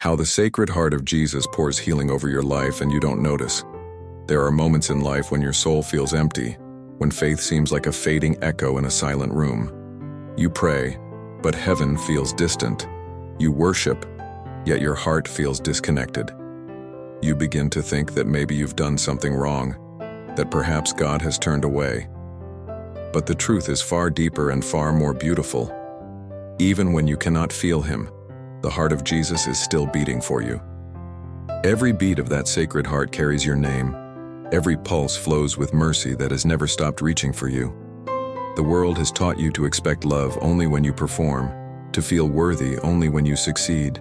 How the Sacred Heart of Jesus pours healing over your life and you don't notice. There are moments in life when your soul feels empty, when faith seems like a fading echo in a silent room. You pray, but heaven feels distant. You worship, yet your heart feels disconnected. You begin to think that maybe you've done something wrong, that perhaps God has turned away. But the truth is far deeper and far more beautiful. Even when you cannot feel Him, the heart of Jesus is still beating for you. Every beat of that Sacred Heart carries your name. Every pulse flows with mercy that has never stopped reaching for you. The world has taught you to expect love only when you perform, to feel worthy only when you succeed.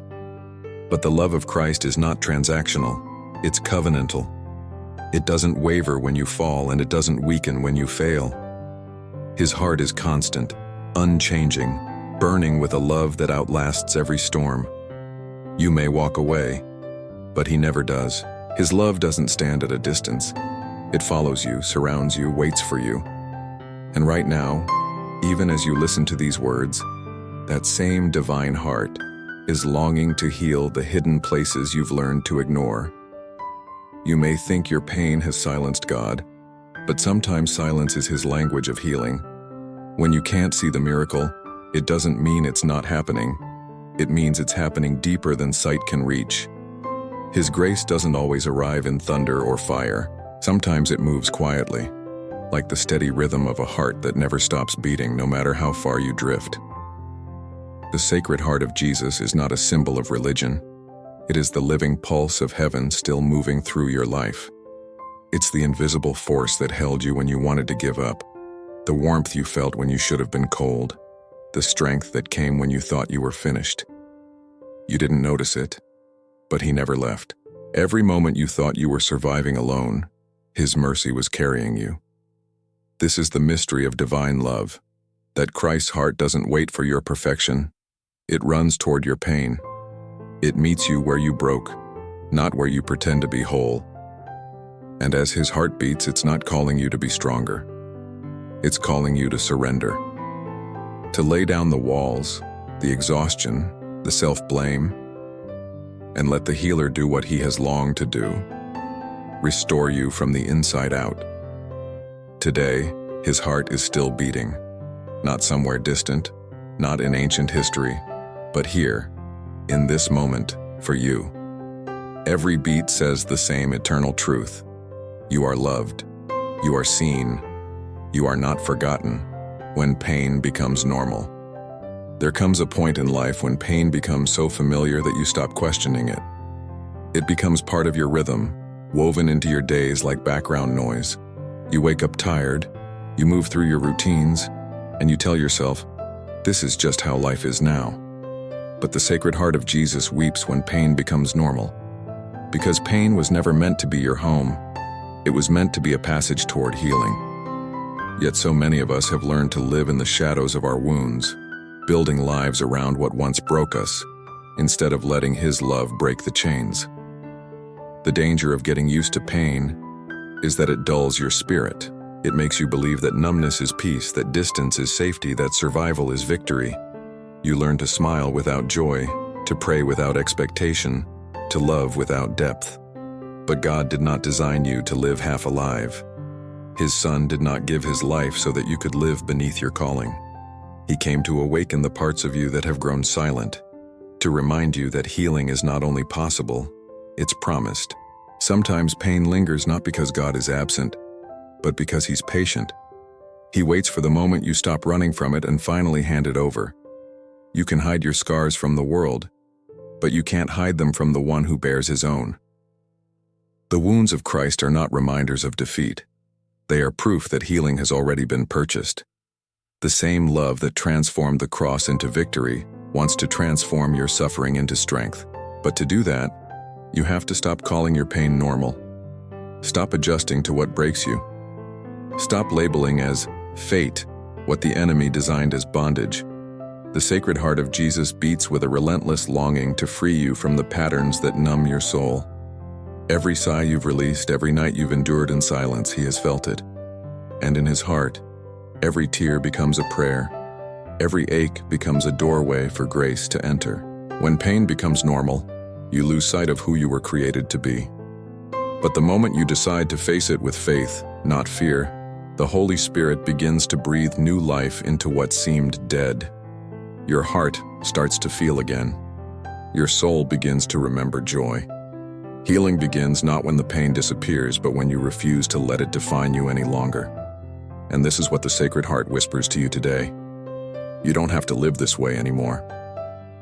But the love of Christ is not transactional, it's covenantal. It doesn't waver when you fall, and it doesn't weaken when you fail. His heart is constant, unchanging, burning with a love that outlasts every storm. You may walk away, but He never does. His love doesn't stand at a distance. It follows you, surrounds you, waits for you. And right now, even as you listen to these words, that same divine heart is longing to heal the hidden places you've learned to ignore. You may think your pain has silenced God, but sometimes silence is His language of healing. When you can't see the miracle, it doesn't mean it's not happening. It means it's happening deeper than sight can reach. His grace doesn't always arrive in thunder or fire. Sometimes it moves quietly, like the steady rhythm of a heart that never stops beating no matter how far you drift. The Sacred Heart of Jesus is not a symbol of religion. It is the living pulse of heaven still moving through your life. It's the invisible force that held you when you wanted to give up, the warmth you felt when you should have been cold, the strength that came when you thought you were finished. You didn't notice it, but He never left. Every moment you thought you were surviving alone, His mercy was carrying you. This is the mystery of divine love, that Christ's heart doesn't wait for your perfection. It runs toward your pain. It meets you where you broke, not where you pretend to be whole. And as His heart beats, it's not calling you to be stronger. It's calling you to surrender. To lay down the walls, the exhaustion, the self-blame, and let the healer do what He has longed to do, restore you from the inside out. Today, His heart is still beating, not somewhere distant, not in ancient history, but here, in this moment, for you. Every beat says the same eternal truth. You are loved. You are seen. You are not forgotten. When pain becomes normal. There comes a point in life when pain becomes so familiar that you stop questioning it. It becomes part of your rhythm, woven into your days like background noise. You wake up tired, you move through your routines, and you tell yourself, this is just how life is now. But the Sacred Heart of Jesus weeps when pain becomes normal. Because pain was never meant to be your home. It was meant to be a passage toward healing. Yet so many of us have learned to live in the shadows of our wounds, building lives around what once broke us, instead of letting His love break the chains. The danger of getting used to pain is that it dulls your spirit. It makes you believe that numbness is peace, that distance is safety, that survival is victory. You learn to smile without joy, to pray without expectation, to love without depth. But God did not design you to live half alive. His Son did not give His life so that you could live beneath your calling. He came to awaken the parts of you that have grown silent, to remind you that healing is not only possible, it's promised. Sometimes pain lingers not because God is absent, but because He's patient. He waits for the moment you stop running from it and finally hand it over. You can hide your scars from the world, but you can't hide them from the one who bears His own. The wounds of Christ are not reminders of defeat. They are proof that healing has already been purchased. The same love that transformed the cross into victory wants to transform your suffering into strength. But to do that, you have to stop calling your pain normal. Stop adjusting to what breaks you. Stop labeling as fate what the enemy designed as bondage. The Sacred Heart of Jesus beats with a relentless longing to free you from the patterns that numb your soul. Every sigh you've released, every night you've endured in silence, He has felt it. And in His heart, every tear becomes a prayer. Every ache becomes a doorway for grace to enter. When pain becomes normal, You lose sight of who you were created to be. But the moment you decide to face it with faith, not fear, the Holy Spirit begins to breathe new life into what seemed dead. Your heart starts to feel again. Your soul begins to remember joy. Healing begins not when the pain disappears, but when you refuse to let it define you any longer. And this is what the Sacred Heart whispers to you today. You don't have to live this way anymore.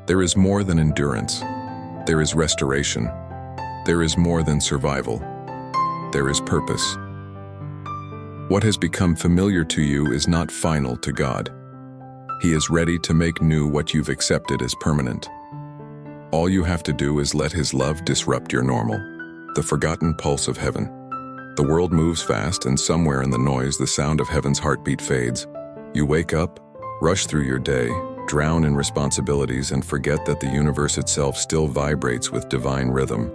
There is more than endurance. There is restoration. There is more than survival. There is purpose. What has become familiar to you is not final to God. He is ready to make new what you've accepted as permanent. All you have to do is let His love disrupt your normal, the forgotten pulse of heaven. The world moves fast, and somewhere in the noise, the sound of heaven's heartbeat fades. You wake up, rush through your day, drown in responsibilities, and forget that the universe itself still vibrates with divine rhythm.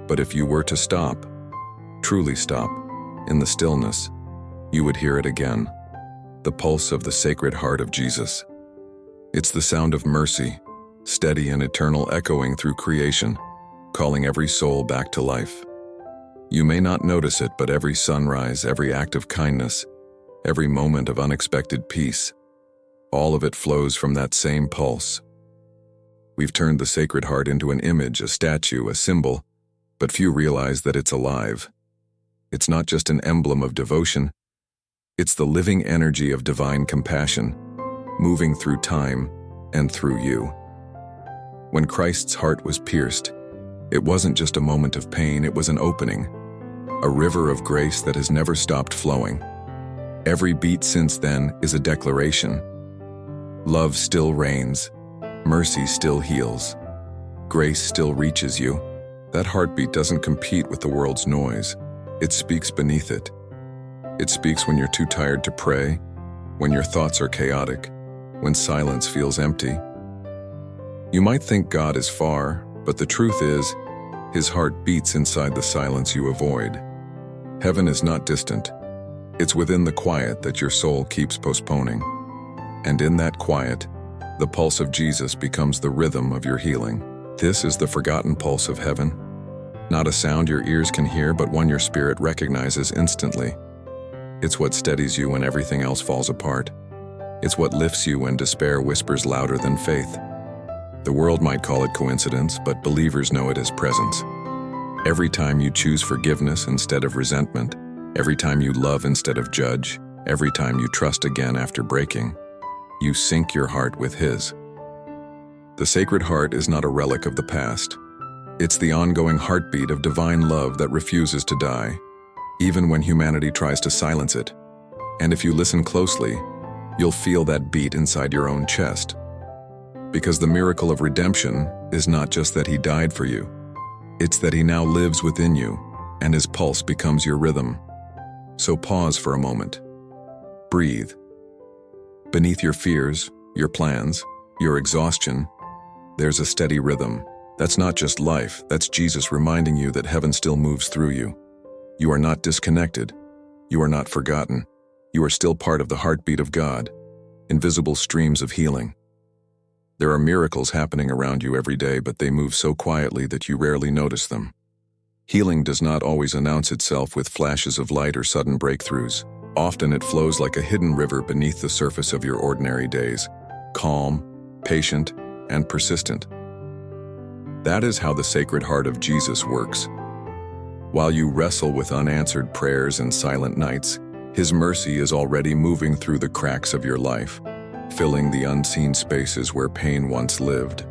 But if you were to stop, truly stop, in the stillness, you would hear it again, the pulse of the Sacred Heart of Jesus. It's the sound of mercy, steady and eternal, echoing through creation, calling every soul back to life. You may not notice it, but every sunrise, every act of kindness, every moment of unexpected peace, all of it flows from that same pulse. We've turned the Sacred Heart into an image, a statue, a symbol, but few realize that it's alive. It's not just an emblem of devotion, it's the living energy of divine compassion, moving through time and through you. When Christ's heart was pierced, it wasn't just a moment of pain, it was an opening, a river of grace that has never stopped flowing. Every beat since then is a declaration. Love still reigns, mercy still heals, grace still reaches you. That heartbeat doesn't compete with the world's noise, it speaks beneath it. It speaks when you're too tired to pray, when your thoughts are chaotic, when silence feels empty. You might think God is far, but the truth is, His heart beats inside the silence you avoid. Heaven is not distant. It's within the quiet that your soul keeps postponing. And in that quiet, the pulse of Jesus becomes the rhythm of your healing. This is the forgotten pulse of heaven. Not a sound your ears can hear, but one your spirit recognizes instantly. It's what steadies you when everything else falls apart. It's what lifts you when despair whispers louder than faith. The world might call it coincidence, but believers know it as presence. Every time you choose forgiveness instead of resentment, every time you love instead of judge, every time you trust again after breaking, you sync your heart with His. The Sacred Heart is not a relic of the past. It's the ongoing heartbeat of divine love that refuses to die, even when humanity tries to silence it. And if you listen closely, you'll feel that beat inside your own chest. Because the miracle of redemption is not just that He died for you, it's that He now lives within you, and His pulse becomes your rhythm. So pause for a moment. Breathe. Beneath your fears, your plans, your exhaustion, there's a steady rhythm. That's not just life, that's Jesus reminding you that heaven still moves through you. You are not disconnected. You are not forgotten. You are still part of the heartbeat of God, invisible streams of healing. There are miracles happening around you every day, but they move so quietly that you rarely notice them. Healing does not always announce itself with flashes of light or sudden breakthroughs. Often it flows like a hidden river beneath the surface of your ordinary days, calm, patient, and persistent. That is how the Sacred Heart of Jesus works. While you wrestle with unanswered prayers and silent nights, His mercy is already moving through the cracks of your life, filling the unseen spaces where pain once lived.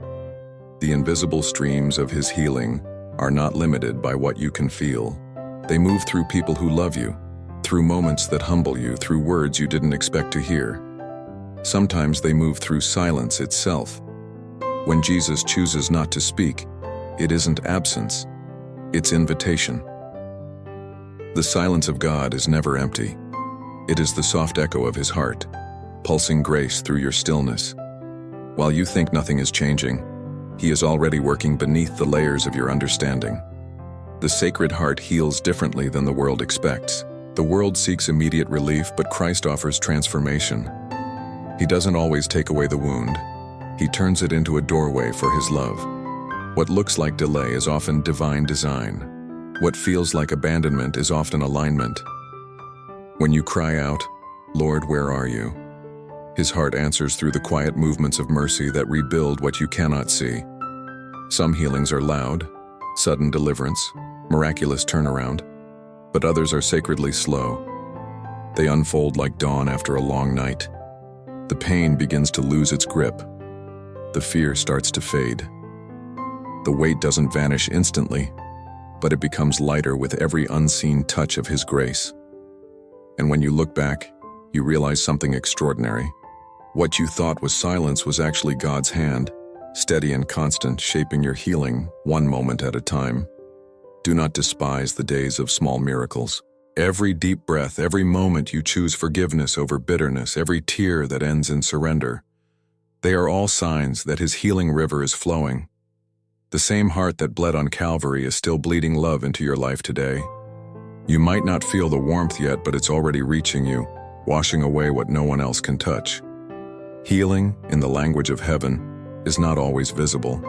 The invisible streams of His healing are not limited by what you can feel. They move through people who love you, through moments that humble you, through words you didn't expect to hear. Sometimes they move through silence itself. When Jesus chooses not to speak, it isn't absence, it's invitation. The silence of God is never empty. It is the soft echo of His heart, pulsing grace through your stillness. While you think nothing is changing, He is already working beneath the layers of your understanding. The Sacred Heart heals differently than the world expects. The world seeks immediate relief, but Christ offers transformation. He doesn't always take away the wound. He turns it into a doorway for His love. What looks like delay is often divine design. What feels like abandonment is often alignment. When you cry out, "Lord, where are you?" His heart answers through the quiet movements of mercy that rebuild what you cannot see. Some healings are loud, sudden deliverance, miraculous turnaround, but others are sacredly slow. They unfold like dawn after a long night. The pain begins to lose its grip. The fear starts to fade. The weight doesn't vanish instantly, but it becomes lighter with every unseen touch of His grace. And when you look back, you realize something extraordinary. What you thought was silence was actually God's hand, steady and constant, shaping your healing one moment at a time. Do not despise the days of small miracles. Every deep breath, every moment you choose forgiveness over bitterness, every tear that ends in surrender, they are all signs that His healing river is flowing. The same heart that bled on Calvary is still bleeding love into your life today. You might not feel the warmth yet, but it's already reaching you, washing away what no one else can touch. Healing, in the language of heaven, is not always visible.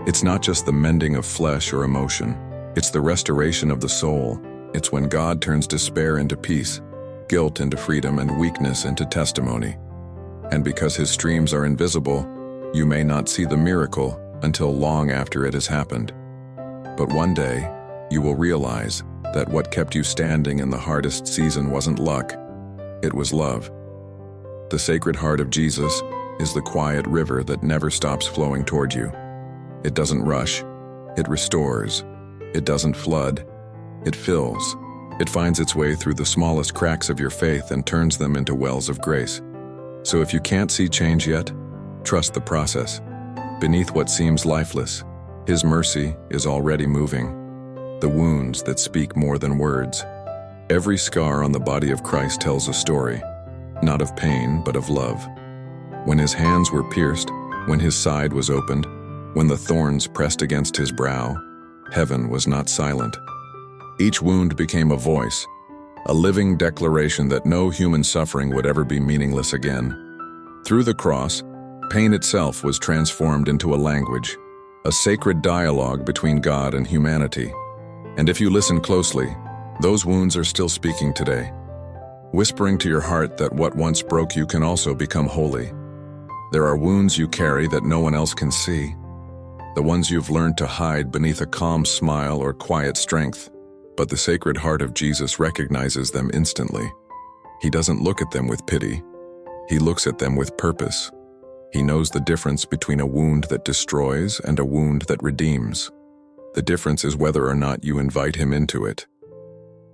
It's not just the mending of flesh or emotion. It's the restoration of the soul. It's when God turns despair into peace, guilt into freedom, and weakness into testimony. And because His streams are invisible, you may not see the miracle until long after it has happened. But one day, you will realize that what kept you standing in the hardest season wasn't luck, it was love. The Sacred Heart of Jesus is the quiet river that never stops flowing toward you. It doesn't rush, it restores. It doesn't flood, it fills. It finds its way through the smallest cracks of your faith and turns them into wells of grace. So if you can't see change yet, trust the process. Beneath what seems lifeless, His mercy is already moving. The wounds that speak more than words. Every scar on the body of Christ tells a story, not of pain, but of love. When His hands were pierced, when His side was opened, when the thorns pressed against His brow, heaven was not silent. Each wound became a voice, a living declaration that no human suffering would ever be meaningless again. Through the cross, pain itself was transformed into a language, a sacred dialogue between God and humanity. And if you listen closely, those wounds are still speaking today, whispering to your heart that what once broke you can also become holy. There are wounds you carry that no one else can see, the ones you've learned to hide beneath a calm smile or quiet strength, but the Sacred Heart of Jesus recognizes them instantly. He doesn't look at them with pity. He looks at them with purpose. He knows the difference between a wound that destroys and a wound that redeems. The difference is whether or not you invite Him into it.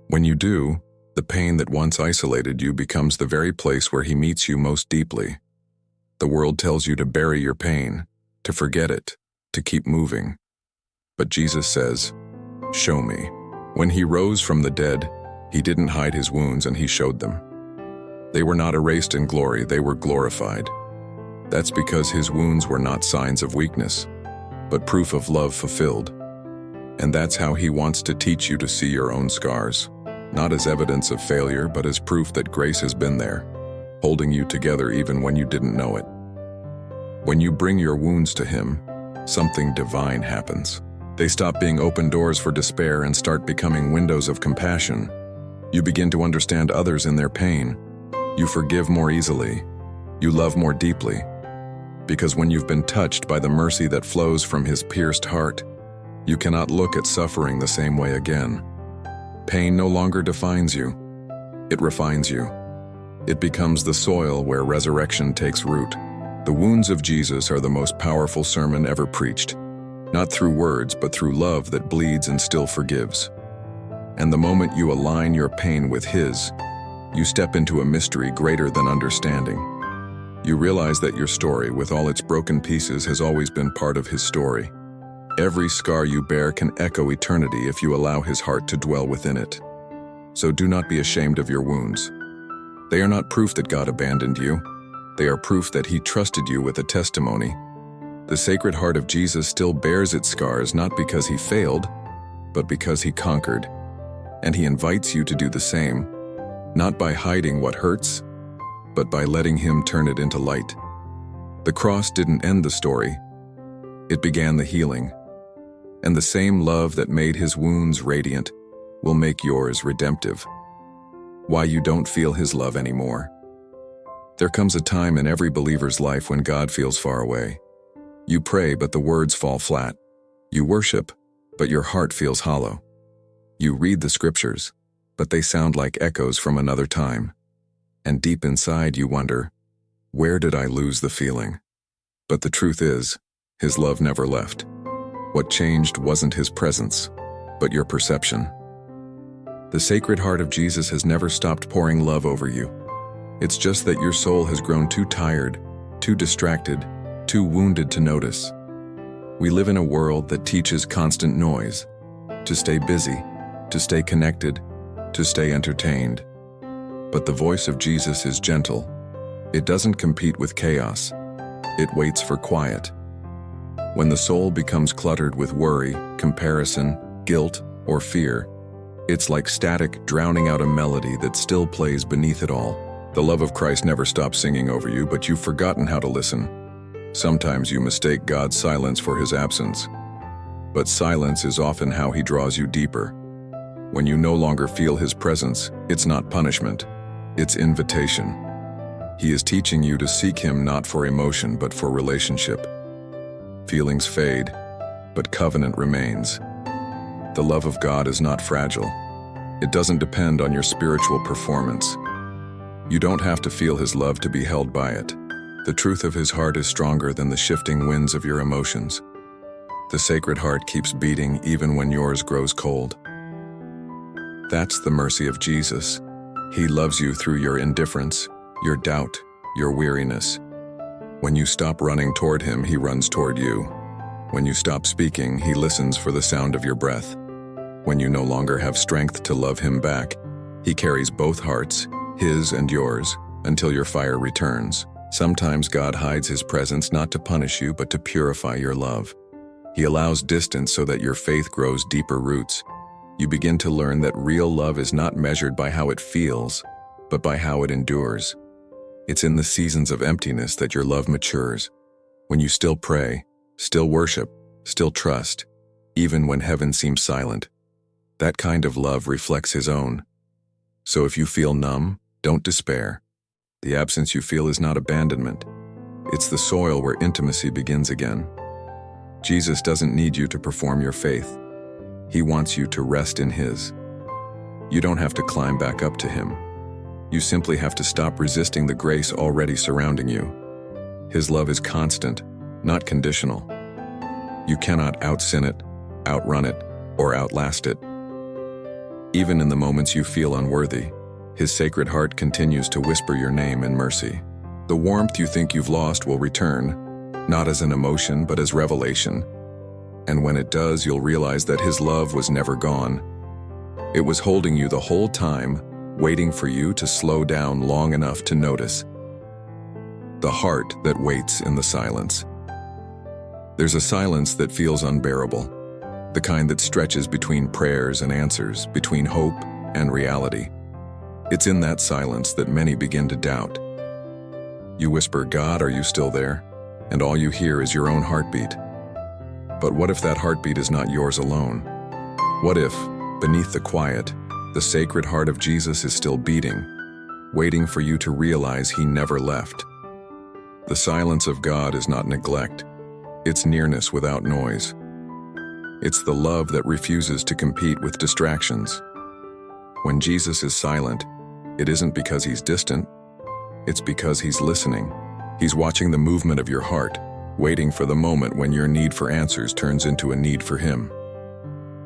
When you do, the pain that once isolated you becomes the very place where He meets you most deeply. The world tells you to bury your pain, to forget it, to keep moving. But Jesus says, "Show me." When He rose from the dead, He didn't hide His wounds, and He showed them. They were not erased in glory, they were glorified. That's because His wounds were not signs of weakness, but proof of love fulfilled. And that's how He wants to teach you to see your own scars, not as evidence of failure, but as proof that grace has been there, holding you together even when you didn't know it. When you bring your wounds to Him, something divine happens. They stop being open doors for despair and start becoming windows of compassion. You begin to understand others in their pain. You forgive more easily. You love more deeply. Because when you've been touched by the mercy that flows from His pierced heart, you cannot look at suffering the same way again. Pain no longer defines you. It refines you. It becomes the soil where resurrection takes root. The wounds of Jesus are the most powerful sermon ever preached, not through words, but through love that bleeds and still forgives. And the moment you align your pain with His, you step into a mystery greater than understanding. You realize that your story, with all its broken pieces, has always been part of His story. Every scar you bear can echo eternity if you allow His heart to dwell within it. So do not be ashamed of your wounds. They are not proof that God abandoned you. They are proof that He trusted you with a testimony. The Sacred Heart of Jesus still bears its scars, not because He failed, but because He conquered. And He invites you to do the same, not by hiding what hurts, but by letting Him turn it into light. The cross didn't end the story. It began the healing. And the same love that made his wounds radiant will make yours redemptive. Why you don't feel his love anymore. There comes a time in every believer's life when God feels far away. You pray, but the words fall flat. You worship, but your heart feels hollow. You read the scriptures, but they sound like echoes from another time. And deep inside you wonder, where did I lose the feeling? But the truth is, his love never left. What changed wasn't his presence, but your perception. The Sacred Heart of Jesus has never stopped pouring love over you. It's just that your soul has grown too tired, too distracted, too wounded to notice. We live in a world that teaches constant noise, to stay busy, to stay connected, to stay entertained. But the voice of Jesus is gentle. It doesn't compete with chaos. It waits for quiet. When the soul becomes cluttered with worry, comparison, guilt, or fear, it's like static drowning out a melody that still plays beneath it all. The love of Christ never stops singing over you, but you've forgotten how to listen. Sometimes you mistake God's silence for his absence. But silence is often how he draws you deeper. When you no longer feel his presence, it's not punishment, it's invitation. He is teaching you to seek him not for emotion but for relationship. Feelings fade, but covenant remains. The love of God is not fragile. It doesn't depend on your spiritual performance. You don't have to feel his love to be held by it. The truth of his heart is stronger than the shifting winds of your emotions. The Sacred Heart keeps beating even when yours grows cold. That's the mercy of Jesus. He loves you through your indifference, your doubt, your weariness. When you stop running toward him, he runs toward you. When you stop speaking, he listens for the sound of your breath. When you no longer have strength to love him back, he carries both hearts, his and yours, until your fire returns. Sometimes God hides his presence not to punish you, but to purify your love. He allows distance so that your faith grows deeper roots. You begin to learn that real love is not measured by how it feels, but by how it endures. It's in the seasons of emptiness that your love matures. When you still pray, still worship, still trust, even when heaven seems silent. That kind of love reflects his own. So if you feel numb, don't despair. The absence you feel is not abandonment. It's the soil where intimacy begins again. Jesus doesn't need you to perform your faith. He wants you to rest in his. You don't have to climb back up to him. You simply have to stop resisting the grace already surrounding you. His love is constant, not conditional. You cannot out-sin it, outrun it, or outlast it. Even in the moments you feel unworthy, his Sacred Heart continues to whisper your name in mercy. The warmth you think you've lost will return, not as an emotion but as revelation. And when it does, you'll realize that his love was never gone. It was holding you the whole time, waiting for you to slow down long enough to notice. The heart that waits in the silence. There's a silence that feels unbearable, the kind that stretches between prayers and answers, between hope and reality. It's in that silence that many begin to doubt. You whisper, "God, are you still there?" And all you hear is your own heartbeat. But what if that heartbeat is not yours alone? What if, beneath the quiet, the Sacred Heart of Jesus is still beating, waiting for you to realize he never left? The silence of God is not neglect. It's nearness without noise. It's the love that refuses to compete with distractions. When Jesus is silent, it isn't because he's distant. It's because he's listening. He's watching the movement of your heart, waiting for the moment when your need for answers turns into a need for him.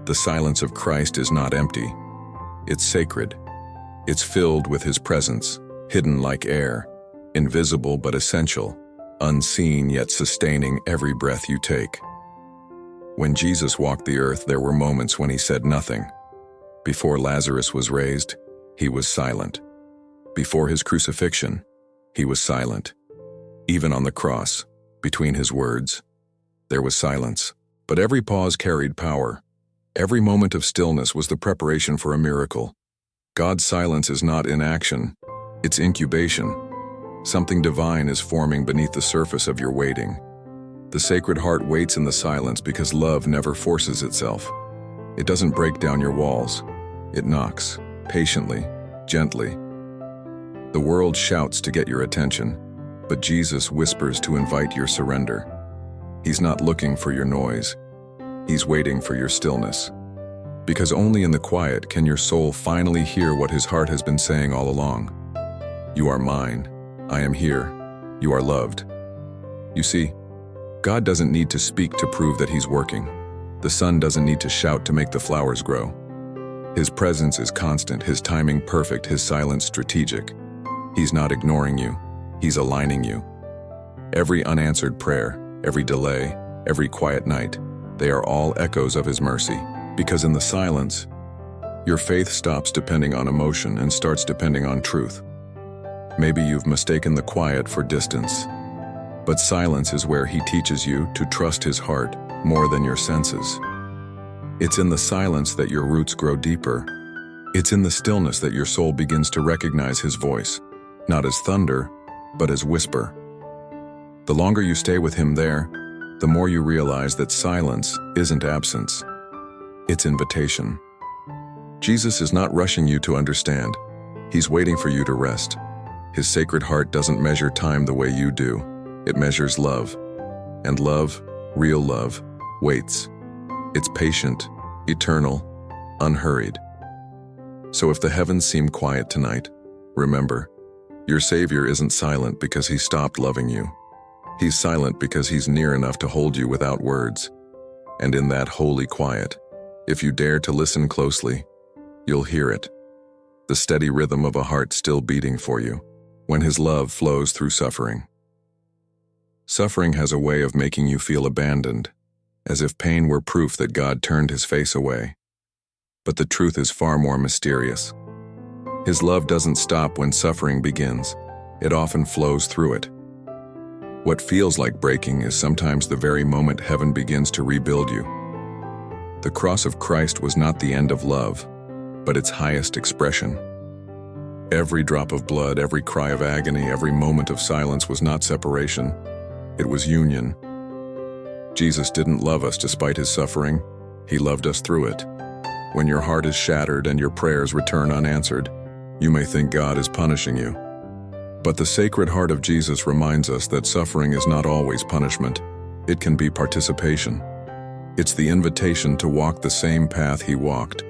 The silence of Christ is not empty. It's sacred. It's filled with his presence, hidden like air, invisible but essential, unseen yet sustaining every breath you take. When Jesus walked the earth, there were moments when he said nothing. Before Lazarus was raised, he was silent. Before his crucifixion, he was silent. Even on the cross, between his words, there was silence. But every pause carried power. Every moment of stillness was the preparation for a miracle. God's silence is not inaction, it's incubation. Something divine is forming beneath the surface of your waiting. The Sacred Heart waits in the silence because love never forces itself. It doesn't break down your walls. It knocks, patiently, gently. The world shouts to get your attention, but Jesus whispers to invite your surrender. He's not looking for your noise. He's waiting for your stillness. Because only in the quiet can your soul finally hear what his heart has been saying all along. You are mine. I am here. You are loved. You see, God doesn't need to speak to prove that he's working. The sun doesn't need to shout to make the flowers grow. His presence is constant, his timing perfect, his silence strategic. He's not ignoring you. He's aligning you. Every unanswered prayer, every delay, every quiet night, they are all echoes of his mercy. Because in the silence, your faith stops depending on emotion and starts depending on truth. Maybe you've mistaken the quiet for distance, but silence is where he teaches you to trust his heart more than your senses. It's in the silence that your roots grow deeper. It's in the stillness that your soul begins to recognize his voice, not as thunder, but as whisper. The longer you stay with him there, the more you realize that silence isn't absence. It's invitation. Jesus is not rushing you to understand. He's waiting for you to rest. His Sacred Heart doesn't measure time the way you do. It measures love. And love, real love, waits. It's patient, eternal, unhurried. So if the heavens seem quiet tonight, remember, your Savior isn't silent because he stopped loving you. He's silent because he's near enough to hold you without words. And in that holy quiet, if you dare to listen closely, you'll hear it. The steady rhythm of a heart still beating for you, when his love flows through suffering. Suffering has a way of making you feel abandoned, as if pain were proof that God turned his face away. But the truth is far more mysterious. His love doesn't stop when suffering begins. It often flows through it. What feels like breaking is sometimes the very moment heaven begins to rebuild you. The cross of Christ was not the end of love, but its highest expression. Every drop of blood, every cry of agony, every moment of silence was not separation. It was union. Jesus didn't love us despite his suffering. He loved us through it. When your heart is shattered and your prayers return unanswered, you may think God is punishing you. But the Sacred Heart of Jesus reminds us that suffering is not always punishment. It can be participation. It's the invitation to walk the same path he walked,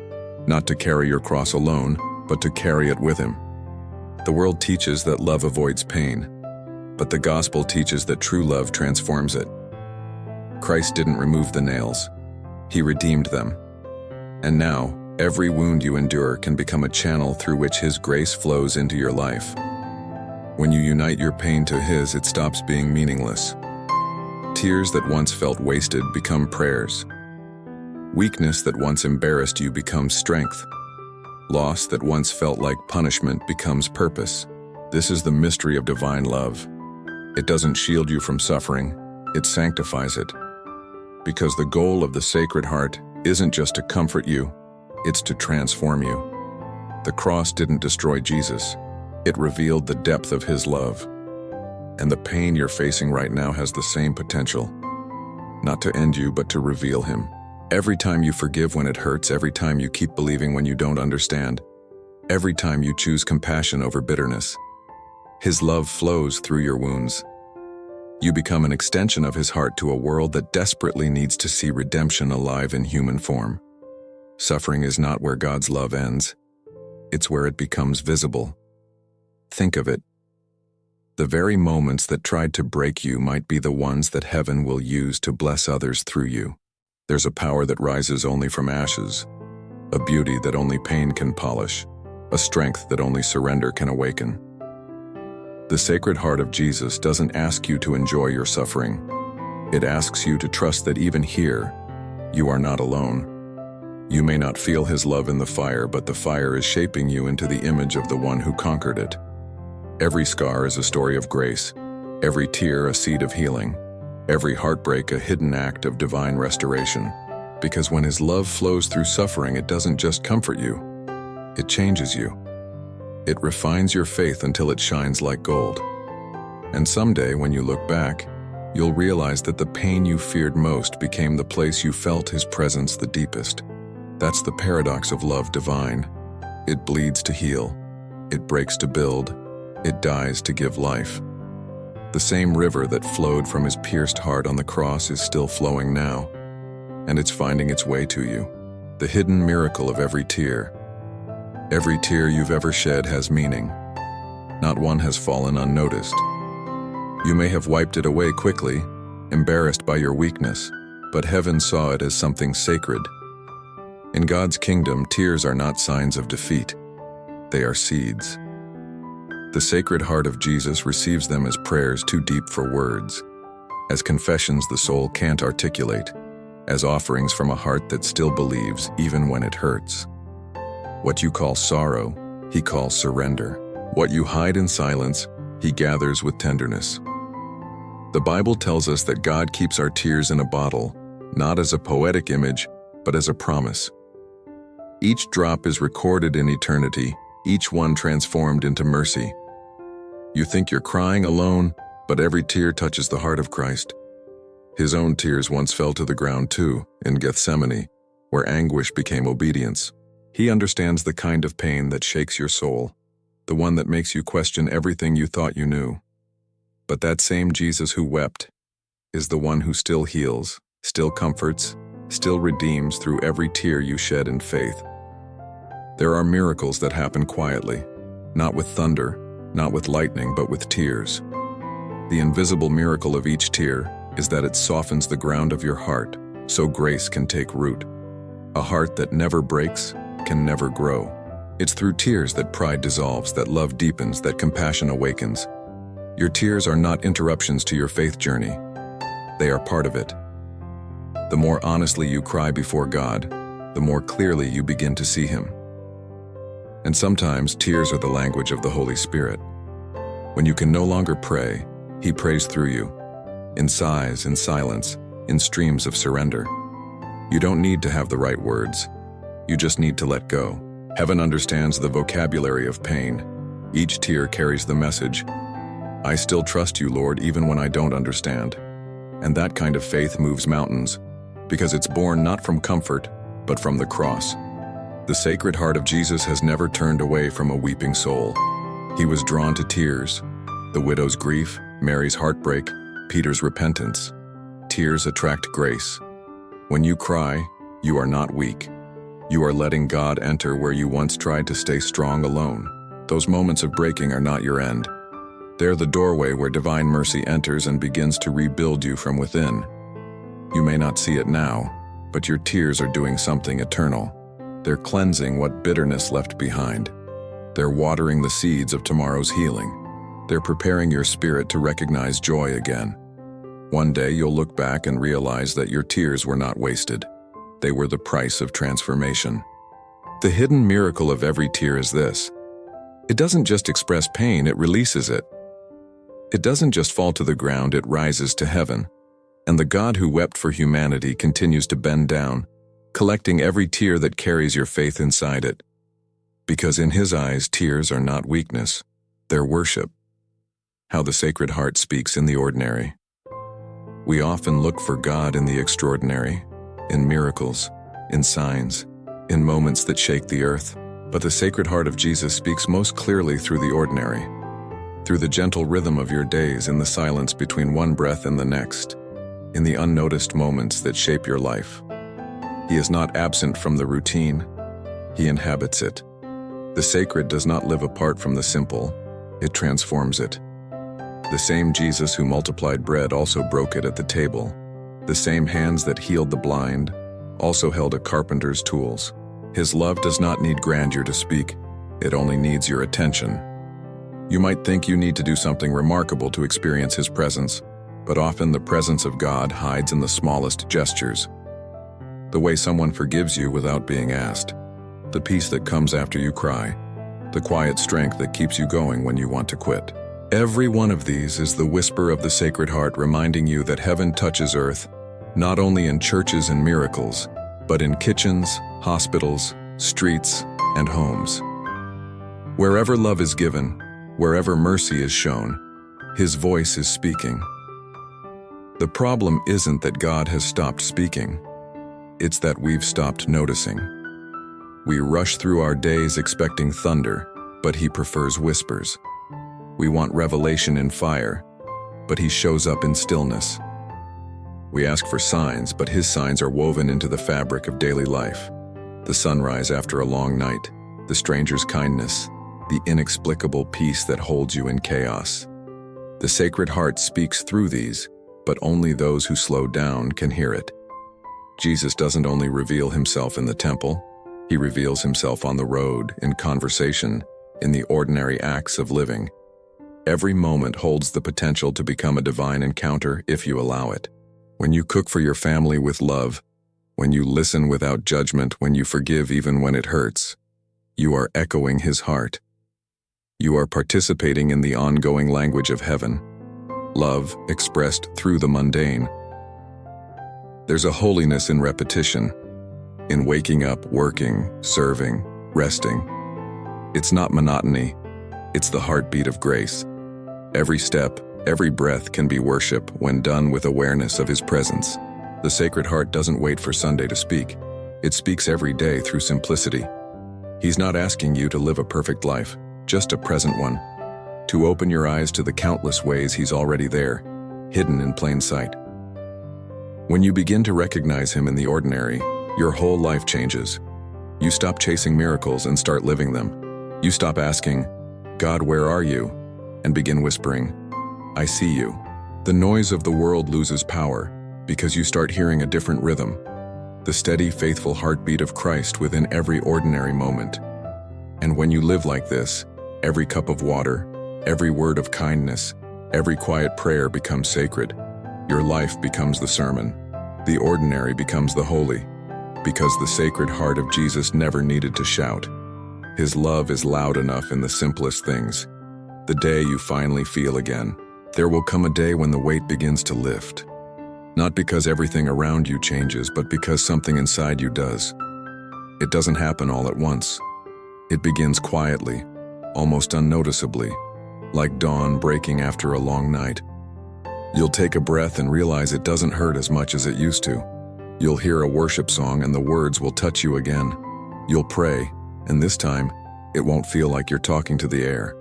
not to carry your cross alone, but to carry it with him. The world teaches that love avoids pain, but the gospel teaches that true love transforms it. Christ didn't remove the nails. He redeemed them. And now, every wound you endure can become a channel through which his grace flows into your life. When you unite your pain to his, it stops being meaningless. Tears that once felt wasted become prayers. Weakness that once embarrassed you becomes strength. Loss that once felt like punishment becomes purpose. This is the mystery of divine love. It doesn't shield you from suffering, it sanctifies it. Because the goal of the Sacred Heart isn't just to comfort you, it's to transform you. The cross didn't destroy Jesus. It revealed the depth of his love. And the pain you're facing right now has the same potential. Not to end you, but to reveal him. Every time you forgive when it hurts, every time you keep believing when you don't understand, every time you choose compassion over bitterness, his love flows through your wounds. You become an extension of his heart to a world that desperately needs to see redemption alive in human form. Suffering is not where God's love ends. It's where it becomes visible. Think of it. The very moments that tried to break you might be the ones that heaven will use to bless others through you. There's a power that rises only from ashes, a beauty that only pain can polish, a strength that only surrender can awaken. The Sacred Heart of Jesus doesn't ask you to enjoy your suffering. It asks you to trust that even here, you are not alone. You may not feel his love in the fire, but the fire is shaping you into the image of the one who conquered it. Every scar is a story of grace, every tear a seed of healing, every heartbreak a hidden act of divine restoration. Because when his love flows through suffering, it doesn't just comfort you, it changes you. It refines your faith until it shines like gold. And someday, when you look back, you'll realize that the pain you feared most became the place you felt His presence the deepest. That's the paradox of love divine. It bleeds to heal. It breaks to build. It dies to give life. The same river that flowed from His pierced heart on the cross is still flowing now, and it's finding its way to you. The hidden miracle of every tear. Every tear you've ever shed has meaning. Not one has fallen unnoticed. You may have wiped it away quickly, embarrassed by your weakness, but heaven saw it as something sacred. In God's kingdom, tears are not signs of defeat. They are seeds. The Sacred Heart of Jesus receives them as prayers too deep for words, as confessions the soul can't articulate, as offerings from a heart that still believes even when it hurts. What you call sorrow, He calls surrender. What you hide in silence, He gathers with tenderness. The Bible tells us that God keeps our tears in a bottle, not as a poetic image, but as a promise. Each drop is recorded in eternity, each one transformed into mercy. You think you're crying alone, but every tear touches the heart of Christ. His own tears once fell to the ground too, in Gethsemane, where anguish became obedience. He understands the kind of pain that shakes your soul, the one that makes you question everything you thought you knew. But that same Jesus who wept is the one who still heals, still comforts, still redeems through every tear you shed in faith. There are miracles that happen quietly, not with thunder, not with lightning, but with tears. The invisible miracle of each tear is that it softens the ground of your heart so grace can take root. A heart that never breaks can never grow. It's through tears that pride dissolves, that love deepens, that compassion awakens. Your tears are not interruptions to your faith journey. They are part of it. The more honestly you cry before God, the more clearly you begin to see Him. And sometimes tears are the language of the Holy Spirit. When you can no longer pray, He prays through you, in sighs, in silence, in streams of surrender. You don't need to have the right words. You just need to let go. Heaven understands the vocabulary of pain. Each tear carries the message, I still trust you, Lord, even when I don't understand. And that kind of faith moves mountains, because it's born not from comfort, but from the cross. The Sacred Heart of Jesus has never turned away from a weeping soul. He was drawn to tears, the widow's grief, Mary's heartbreak, Peter's repentance. Tears attract grace. When you cry, you are not weak. You are letting God enter where you once tried to stay strong alone. Those moments of breaking are not your end. They're the doorway where divine mercy enters and begins to rebuild you from within. You may not see it now, but your tears are doing something eternal. They're cleansing what bitterness left behind. They're watering the seeds of tomorrow's healing. They're preparing your spirit to recognize joy again. One day you'll look back and realize that your tears were not wasted. They were the price of transformation. The hidden miracle of every tear is this. It doesn't just express pain, it releases it. It doesn't just fall to the ground, it rises to heaven. And the God who wept for humanity continues to bend down, collecting every tear that carries your faith inside it. Because in His eyes, tears are not weakness, they're worship. How the Sacred Heart speaks in the ordinary. We often look for God in the extraordinary, in miracles, in signs, in moments that shake the earth. But the Sacred Heart of Jesus speaks most clearly through the ordinary, through the gentle rhythm of your days, in the silence between one breath and the next, in the unnoticed moments that shape your life. He is not absent from the routine, He inhabits it. The sacred does not live apart from the simple, it transforms it. The same Jesus who multiplied bread also broke it at the table. The same hands that healed the blind also held a carpenter's tools. His love does not need grandeur to speak, it only needs your attention. You might think you need to do something remarkable to experience His presence, but often the presence of God hides in the smallest gestures. The way someone forgives you without being asked, the peace that comes after you cry, the quiet strength that keeps you going when you want to quit. Every one of these is the whisper of the Sacred Heart reminding you that heaven touches earth, not only in churches and miracles, but in kitchens, hospitals, streets, and homes. Wherever love is given, wherever mercy is shown, His voice is speaking. The problem isn't that God has stopped speaking. It's that we've stopped noticing. We rush through our days expecting thunder, but He prefers whispers. We want revelation in fire, but He shows up in stillness. We ask for signs, but His signs are woven into the fabric of daily life. The sunrise after a long night, the stranger's kindness, the inexplicable peace that holds you in chaos. The Sacred Heart speaks through these, but only those who slow down can hear it. Jesus doesn't only reveal Himself in the temple, He reveals Himself on the road, in conversation, in the ordinary acts of living. Every moment holds the potential to become a divine encounter if you allow it. When you cook for your family with love, when you listen without judgment, when you forgive even when it hurts, you are echoing His heart. You are participating in the ongoing language of heaven, love expressed through the mundane. There's a holiness in repetition, in waking up, working, serving, resting. It's not monotony, it's the heartbeat of grace. Every step, every breath can be worship when done with awareness of His presence. The Sacred Heart doesn't wait for Sunday to speak. It speaks every day through simplicity. He's not asking you to live a perfect life, just a present one. To open your eyes to the countless ways He's already there, hidden in plain sight. When you begin to recognize Him in the ordinary, your whole life changes. You stop chasing miracles and start living them. You stop asking, "God, where are you?" and begin whispering, "I see you." The noise of the world loses power because you start hearing a different rhythm, the steady, faithful heartbeat of Christ within every ordinary moment. And when you live like this, every cup of water, every word of kindness, every quiet prayer becomes sacred. Your life becomes the sermon. The ordinary becomes the holy, because the Sacred Heart of Jesus never needed to shout. His love is loud enough in the simplest things. The day you finally feel again, there will come a day when the weight begins to lift. Not because everything around you changes, but because something inside you does. It doesn't happen all at once. It begins quietly, almost unnoticeably, like dawn breaking after a long night. You'll take a breath and realize it doesn't hurt as much as it used to. You'll hear a worship song and the words will touch you again. You'll pray, and this time, it won't feel like you're talking to the air.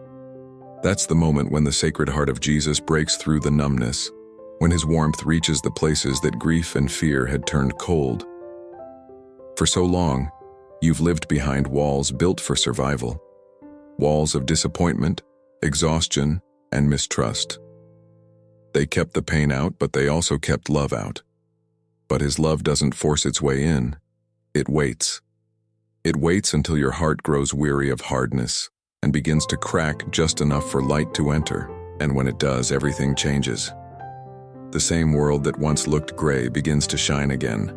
That's the moment when the Sacred Heart of Jesus breaks through the numbness, when His warmth reaches the places that grief and fear had turned cold. For so long, you've lived behind walls built for survival. Walls of disappointment, exhaustion, and mistrust. They kept the pain out, but they also kept love out. But His love doesn't force its way in. It waits. It waits until your heart grows weary of hardness and begins to crack just enough for light to enter. And when it does, everything changes. The same world that once looked gray begins to shine again.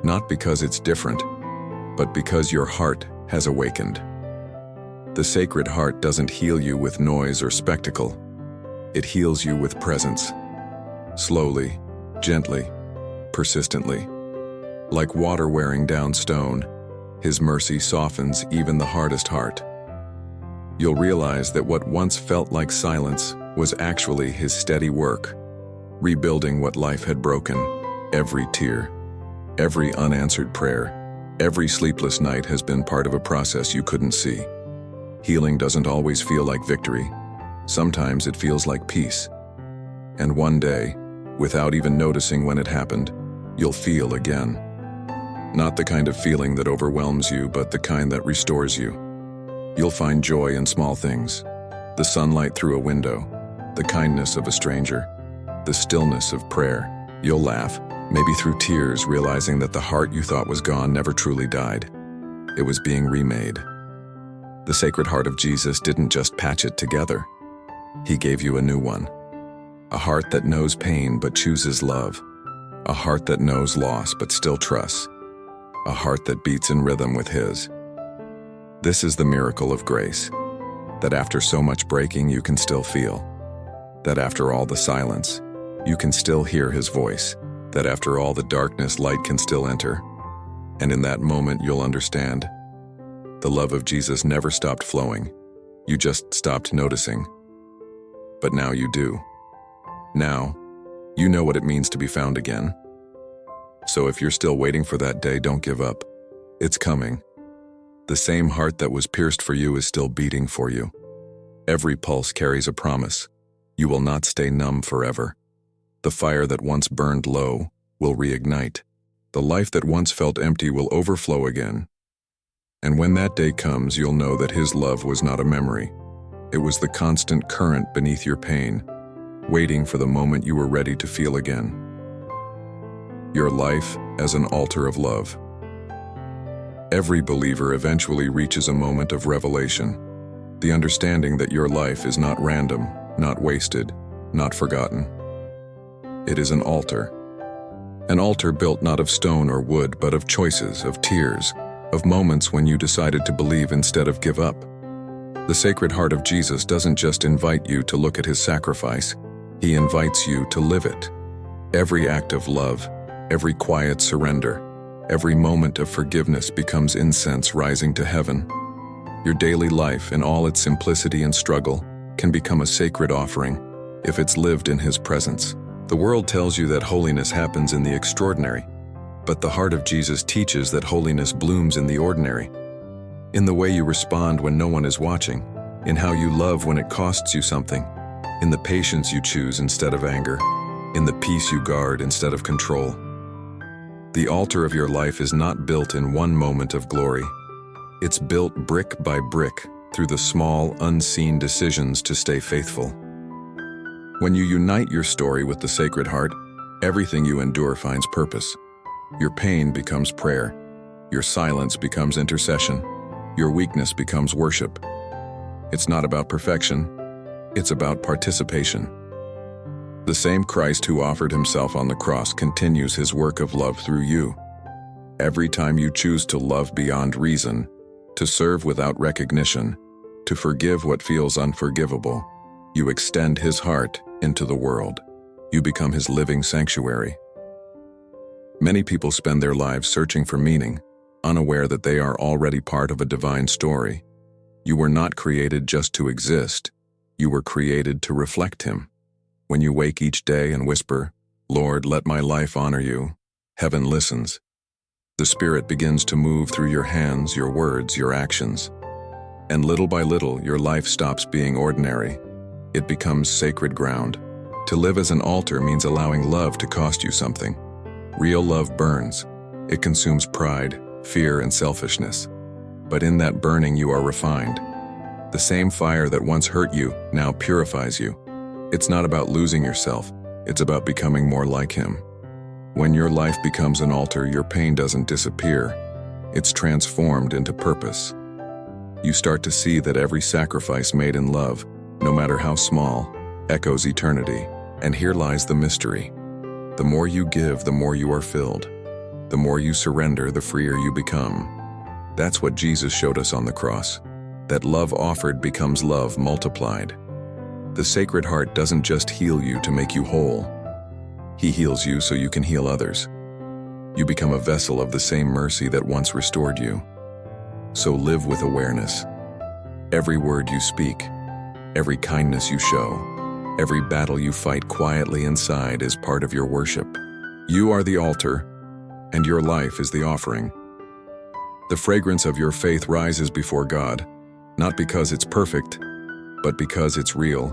Not because it's different, but because your heart has awakened. The Sacred Heart doesn't heal you with noise or spectacle. It heals you with presence. Slowly, gently, persistently. Like water wearing down stone, His mercy softens even the hardest heart. You'll realize that what once felt like silence was actually His steady work, rebuilding what life had broken. Every tear, every unanswered prayer, every sleepless night has been part of a process you couldn't see. Healing doesn't always feel like victory. Sometimes it feels like peace. And one day, without even noticing when it happened, you'll feel again. Not the kind of feeling that overwhelms you, but the kind that restores you. You'll find joy in small things. The sunlight through a window, the kindness of a stranger, the stillness of prayer. You'll laugh, maybe through tears, realizing that the heart you thought was gone never truly died. It was being remade. The Sacred Heart of Jesus didn't just patch it together. He gave you a new one. A heart that knows pain but chooses love. A heart that knows loss but still trusts. A heart that beats in rhythm with His. This is the miracle of grace. That after so much breaking you can still feel. That after all the silence, you can still hear His voice. That after all the darkness, light can still enter. And in that moment you'll understand. The love of Jesus never stopped flowing. You just stopped noticing. But now you do. Now, You know what it means to be found again. So if you're still waiting for that day, don't give up. It's coming. The same heart that was pierced for you is still beating for you. Every pulse carries a promise. You will not stay numb forever. The fire that once burned low will reignite. The life that once felt empty will overflow again. And when that day comes, you'll know that His love was not a memory. It was the constant current beneath your pain, waiting for the moment you were ready to feel again. Your life as an altar of love. Every believer eventually reaches a moment of revelation, the understanding that your life is not random, not wasted, not forgotten. It is an altar built not of stone or wood, but of choices, of tears, of moments when you decided to believe instead of give up. The Sacred Heart of Jesus doesn't just invite you to look at His sacrifice, He invites you to live it. Every act of love, every quiet surrender, every moment of forgiveness becomes incense rising to heaven. Your daily life, in all its simplicity and struggle, can become a sacred offering if it's lived in His presence. The world tells you that holiness happens in the extraordinary, but the heart of Jesus teaches that holiness blooms in the ordinary. In the way you respond when no one is watching, in how you love when it costs you something, in the patience you choose instead of anger, in the peace you guard instead of control. The altar of your life is not built in one moment of glory. It's built brick by brick through the small, unseen decisions to stay faithful. When you unite your story with the Sacred Heart, everything you endure finds purpose. Your pain becomes prayer. Your silence becomes intercession. Your weakness becomes worship. It's not about perfection. It's about participation. The same Christ who offered Himself on the cross continues His work of love through you. Every time you choose to love beyond reason, to serve without recognition, to forgive what feels unforgivable, you extend His heart into the world. You become His living sanctuary. Many people spend their lives searching for meaning, unaware that they are already part of a divine story. You were not created just to exist. You were created to reflect Him. When you wake each day and whisper, "Lord, let my life honor you," heaven listens. The Spirit begins to move through your hands, your words, your actions. And little by little, your life stops being ordinary. It becomes sacred ground. To live as an altar means allowing love to cost you something. Real love burns. It consumes pride, fear, and selfishness. But in that burning, you are refined. The same fire that once hurt you now purifies you. It's not about losing yourself. It's about becoming more like Him. When your life becomes an altar, your pain doesn't disappear. It's transformed into purpose. You start to see that every sacrifice made in love, no matter how small, echoes eternity. And here lies the mystery. The more you give, the more you are filled. The more you surrender, the freer you become. That's what Jesus showed us on the cross. That love offered becomes love multiplied. The Sacred Heart doesn't just heal you to make you whole. He heals you so you can heal others. You become a vessel of the same mercy that once restored you. So live with awareness. Every word you speak, every kindness you show, every battle you fight quietly inside is part of your worship. You are the altar, and your life is the offering. The fragrance of your faith rises before God, not because it's perfect, but because it's real.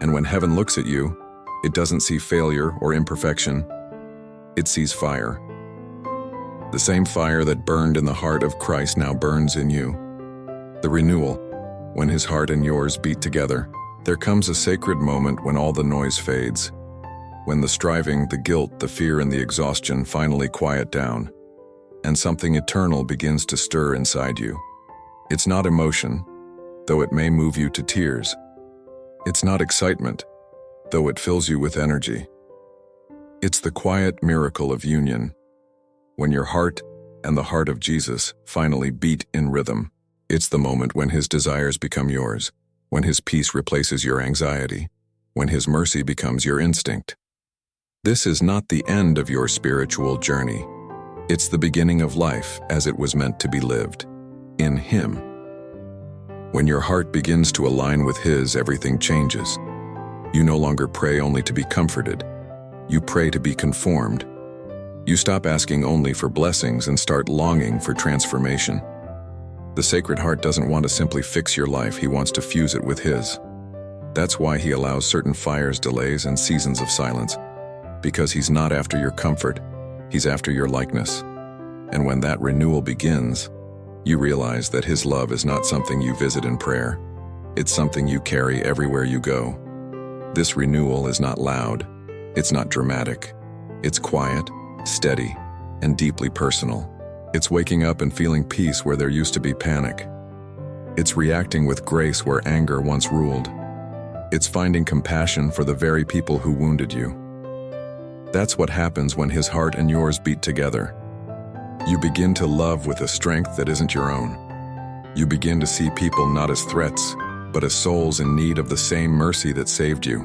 And when heaven looks at you, it doesn't see failure or imperfection. It sees fire. The same fire that burned in the heart of Christ now burns in you. The renewal, when His heart and yours beat together, there comes a sacred moment when all the noise fades. When the striving, the guilt, the fear, and the exhaustion finally quiet down, and something eternal begins to stir inside you. It's not emotion, though it may move you to tears. It's not excitement, though it fills you with energy. It's the quiet miracle of union, when your heart and the heart of Jesus finally beat in rhythm. It's the moment when His desires become yours, when His peace replaces your anxiety, when His mercy becomes your instinct. This is not the end of your spiritual journey. It's the beginning of life as it was meant to be lived, in Him. When your heart begins to align with His, everything changes. You no longer pray only to be comforted. You pray to be conformed. You stop asking only for blessings and start longing for transformation. The Sacred Heart doesn't want to simply fix your life, he wants to fuse it with his. That's why he allows certain fires, delays, and seasons of silence. Because he's not after your comfort, he's after your likeness. And when that renewal begins, you realize that his love is not something you visit in prayer. It's something you carry everywhere you go. This renewal is not loud. It's not dramatic. It's quiet, steady, and deeply personal. It's waking up and feeling peace where there used to be panic. It's reacting with grace where anger once ruled. It's finding compassion for the very people who wounded you. That's what happens when his heart and yours beat together. You begin to love with a strength that isn't your own. You begin to see people not as threats, but as souls in need of the same mercy that saved you.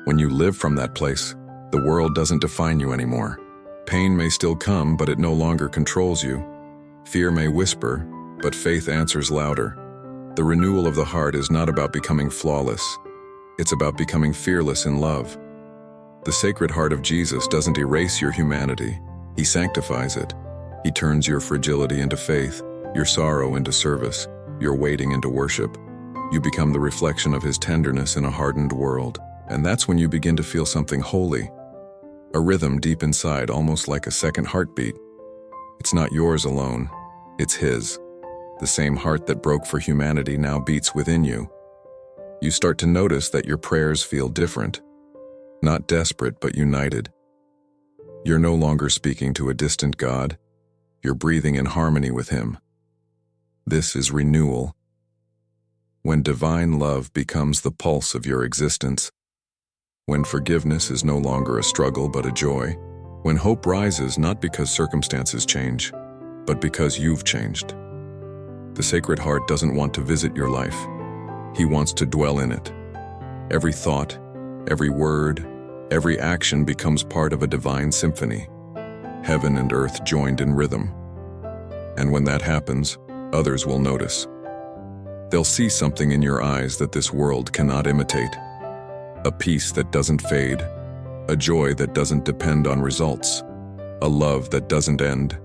When you live from that place, the world doesn't define you anymore. Pain may still come, but it no longer controls you. Fear may whisper, but faith answers louder. The renewal of the heart is not about becoming flawless. It's about becoming fearless in love. The Sacred Heart of Jesus doesn't erase your humanity. He sanctifies it. He turns your fragility into faith, your sorrow into service, your waiting into worship. You become the reflection of his tenderness in a hardened world. And that's when you begin to feel something holy. A rhythm deep inside, almost like a second heartbeat. It's not yours alone, it's his. The same heart that broke for humanity now beats within you. You start to notice that your prayers feel different. Not desperate, but united. You're no longer speaking to a distant God. You're breathing in harmony with him. This is renewal. When divine love becomes the pulse of your existence. When forgiveness is no longer a struggle but a joy. When hope rises not because circumstances change, but because you've changed. The Sacred Heart doesn't want to visit your life. He wants to dwell in it. Every thought, every word, every action becomes part of a divine symphony. Heaven and earth joined in rhythm. And when that happens, others will notice. They'll see something in your eyes that this world cannot imitate. A peace that doesn't fade, a joy that doesn't depend on results, a love that doesn't end.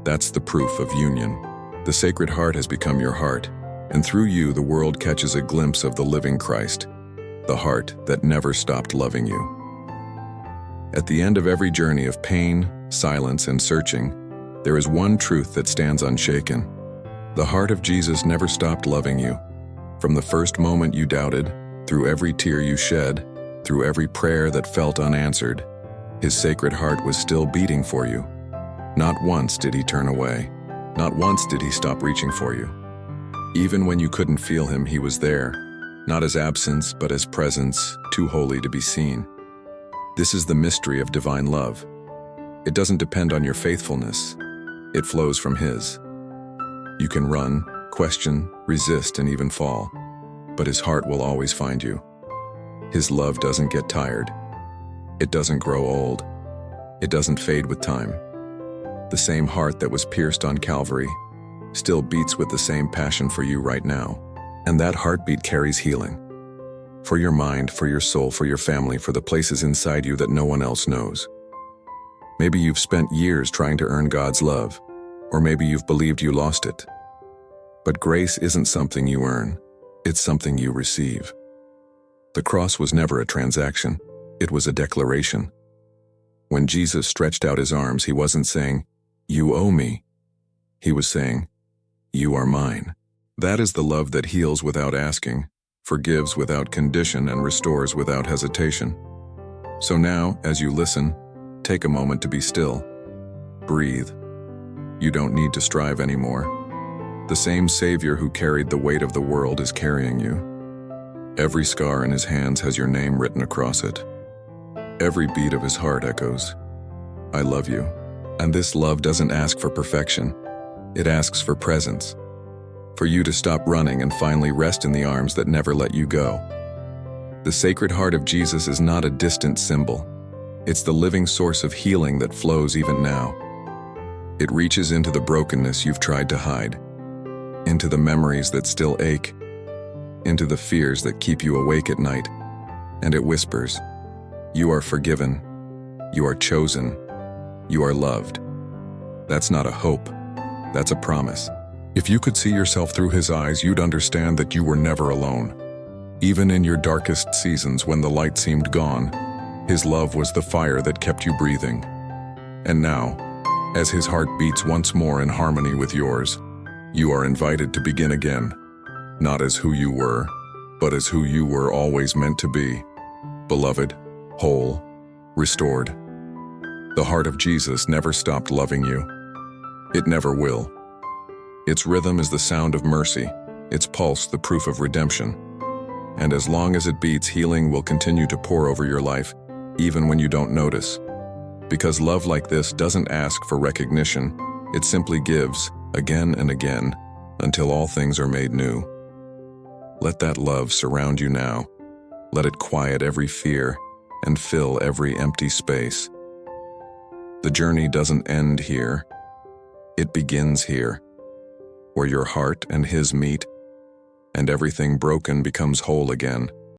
That's the proof of union. The Sacred Heart has become your heart, and through you the world catches a glimpse of the living Christ, the heart that never stopped loving you. At the end of every journey of pain, silence, and searching, there is one truth that stands unshaken. The heart of Jesus never stopped loving you. From the first moment you doubted, through every tear you shed, through every prayer that felt unanswered, his Sacred Heart was still beating for you. Not once did he turn away. Not once did he stop reaching for you. Even when you couldn't feel him, he was there, not as absence, but as presence, too holy to be seen. This is the mystery of divine love. It doesn't depend on your faithfulness. It flows from his. You can run, question, resist, and even fall, but his heart will always find you. His love doesn't get tired. It doesn't grow old. It doesn't fade with time. The same heart that was pierced on Calvary still beats with the same passion for you right now. And that heartbeat carries healing. For your mind, for your soul, for your family, for the places inside you that no one else knows. Maybe you've spent years trying to earn God's love, or maybe you've believed you lost it. But grace isn't something you earn. It's something you receive. The cross was never a transaction. It was a declaration. When Jesus stretched out his arms, he wasn't saying, "You owe me." He was saying, "You are mine." That is the love that heals without asking, forgives without condition, and restores without hesitation. So now, as you listen, take a moment to be still. Breathe. You don't need to strive anymore. The same Savior who carried the weight of the world is carrying you. Every scar in his hands has your name written across it. Every beat of his heart echoes, "I love you." And this love doesn't ask for perfection. It asks for presence. For you to stop running and finally rest in the arms that never let you go. The Sacred Heart of Jesus is not a distant symbol. It's the living source of healing that flows even now. It reaches into the brokenness you've tried to hide, into the memories that still ache, into the fears that keep you awake at night. and it whispers, "You are forgiven. You are chosen. You are loved." That's not a hope. That's a promise. If you could see yourself through his eyes, you'd understand that you were never alone. Even in your darkest seasons when the light seemed gone, his love was the fire that kept you breathing. And now, as his heart beats once more in harmony with yours, you are invited to begin again, not as who you were, but as who you were always meant to be, beloved, whole, restored. The heart of Jesus never stopped loving you. It never will. Its rhythm is the sound of mercy, its pulse the proof of redemption. And as long as it beats, healing will continue to pour over your life, even when you don't notice. Because love like this doesn't ask for recognition, it simply gives, again and again, until all things are made new. Let that love surround you now. Let it quiet every fear and fill every empty space. The journey doesn't end here. It begins here, where your heart and his meet, and everything broken becomes whole again.